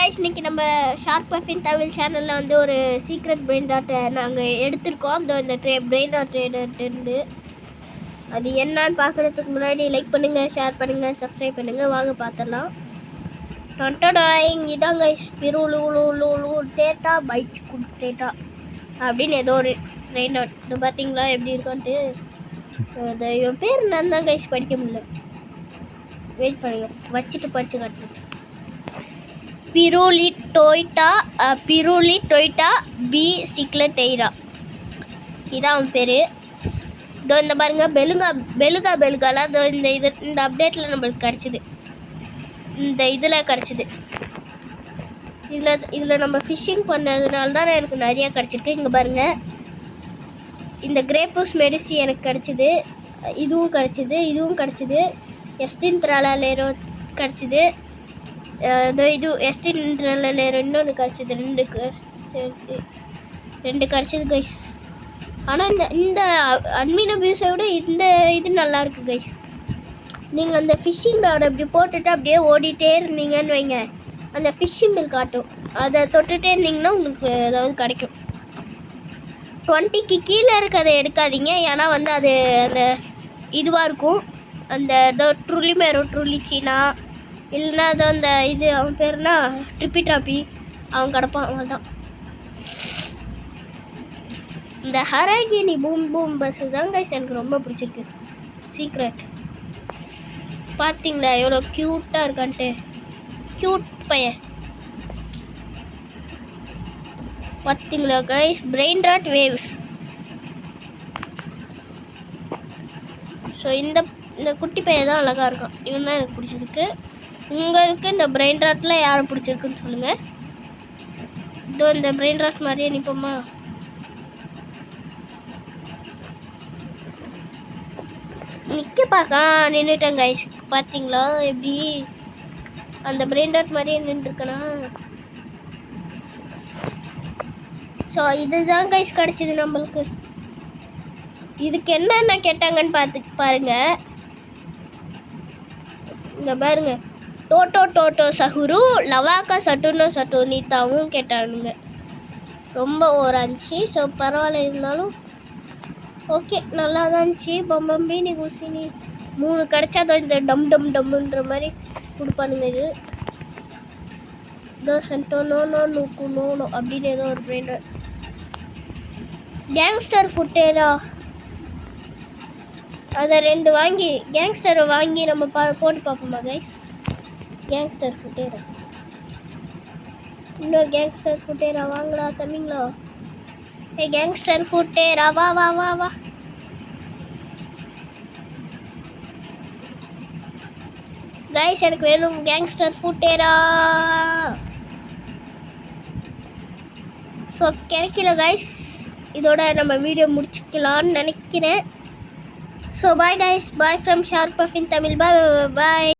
Guys, இன்னைக்கு நம்ம shark puffin Tamil சேனலில் வந்து ஒரு சீக்ரெட் பிரெயின் டாட்டை நாங்கள் எடுத்திருக்கோம். இந்த பிரெயின் டாட் இருந்து அது என்னன்னு பார்க்குறதுக்கு முன்னாடி லைக் பண்ணுங்கள், ஷேர் பண்ணுங்கள், சப்ஸ்கிரைப் பண்ணுங்கள். வாங்க பார்த்துடலாம். டொண்டடாயிங் இதான் கைஸ், பிருலு டேட்டா பைட்ஸ் டேட்டா அப்படின்னு ஏதோ ஒரு பிரெயின் டாட். இது பார்த்தீங்களா எப்படி இருக்கான்ட்டு. என் பேர் நான் தான் கைஸ் படிக்க முடியல. வெயிட் பண்ணுங்க, வச்சுட்டு படித்து காட்டுறேன். பிருலிட்டோய்டா பி சிக்லெட்டெய்ரா, இதான் அவன் பேர். இதோ இந்த பாருங்க, பெலுகாலாம் இதோ இந்த அப்டேட்டில் நம்மளுக்கு கிடச்சிது. இந்த இதில் கிடச்சிது. இதில் நம்ம ஃபிஷ்ஷிங் பண்ணதுனால தான் எனக்கு நிறையா கிடச்சிருக்கு. இங்கே பாருங்கள், இந்த கிரேப்பூஸ் மெடிசி எனக்கு கிடச்சிது. இதுவும் கிடச்சிது. எஸ்டின் த்ராலேரோ கிடச்சிது. இது எஸ்டின்லேயர் இன்னொன்று கிடச்சிது. ரெண்டு கிடச்சிது கைஸ். ஆனால் இந்த அட்மின் அபியூஸை விட இந்த இது நல்லாயிருக்கு கைஸ். நீங்கள் அந்த ஃபிஷ்ஷிங் ராட் அப்படி போட்டுட்டு அப்படியே ஓடிட்டே இருந்தீங்கன்னு வைங்க, அந்த ஃபிஷ்ஷிங் பில் காட்டும். அதை தொட்டுகிட்டே இருந்தீங்கன்னா உங்களுக்கு ஏதாவது கிடைக்கும். 20க்கு கீழே இருக்கிறத எடுக்காதீங்க, ஏன்னா வந்து அது அந்த இதுவாக இருக்கும். அந்த ட்ருலிச்சீனா இல்லைன்னா அது அந்த இது அவன் பேர்னா ட்ராப்பி அவன் கிடப்பான். அவன் தான் இந்த ஹராகினி பூம் பஸ் தான் கைஸ் எனக்கு ரொம்ப பிடிச்சிருக்கு. சீக்ரெட் பார்த்தீங்களா எவ்வளோ க்யூட்டாக இருக்கான்ட்டு. க்யூட் பையன் பார்த்தீங்களா guys. Brain dot waves. So இந்த குட்டி பையன் தான் அழகாக இருக்கான். இவன் தான் எனக்கு பிடிச்சிருக்கு. உங்களுக்கு இந்த பிரெயின் ராட்டில் யாரை பிடிச்சிருக்குன்னு சொல்லுங்கள். இதோ இந்த பிரெயின் ராட் மாதிரியே நிற்போமா? நிற்க பார்க்க நின்றுட்டேன் கைஸ். பார்த்தீங்களா எப்படி அந்த பிரெயின் ராட் மாதிரியே நின்றுருக்கேனா? ஸோ இதுதான் கைஸ் கிடச்சிது நம்மளுக்கு. இதுக்கு என்னென்ன கேட்டாங்கன்னு பாருங்கள். இங்கே பாருங்க, டோட்டோ சஹுரு லவாக்கா சட்டுனித்தாவும் கேட்டானுங்க. ரொம்ப ஓராந்துச்சு. ஸோ பரவாயில்ல, இருந்தாலும் ஓகே, நல்லா தான் இருந்துச்சு. பம்பம்பீனி குசினி 3 கிடச்சாதான் இந்த டம்ன்ற மாதிரி கொடுப்பானுங்க. இது இதோ சென்டோ நோனோ அப்படின்னு ஏதோ ஒரு பிரெயின் கேங்ஸ்டர் ஃபுட்டேரா. அதை 2 வாங்கி கேங்ஸ்டரை வாங்கி நம்ம போட்டு பார்ப்போமா கைஸ். கேங்ஸ்டர் ஃபுட்டேரா, இன்னொரு கேங்ஸ்டர் ஃபுட்டேரா வாங்கலா தம்பிங்களா? கேங்ஸ்டர் ஃபுட்டேரா வா கைஸ், எனக்கு வேணும் கேங்ஸ்டர் ஃபுட்டேரா. ஸோ கிடைக்கல கைஸ். இதோட நம்ம வீடியோ முடிச்சுக்கலான்னு நினைக்கிறேன். So bye guys, bye from shark puffin Tamil. Bye.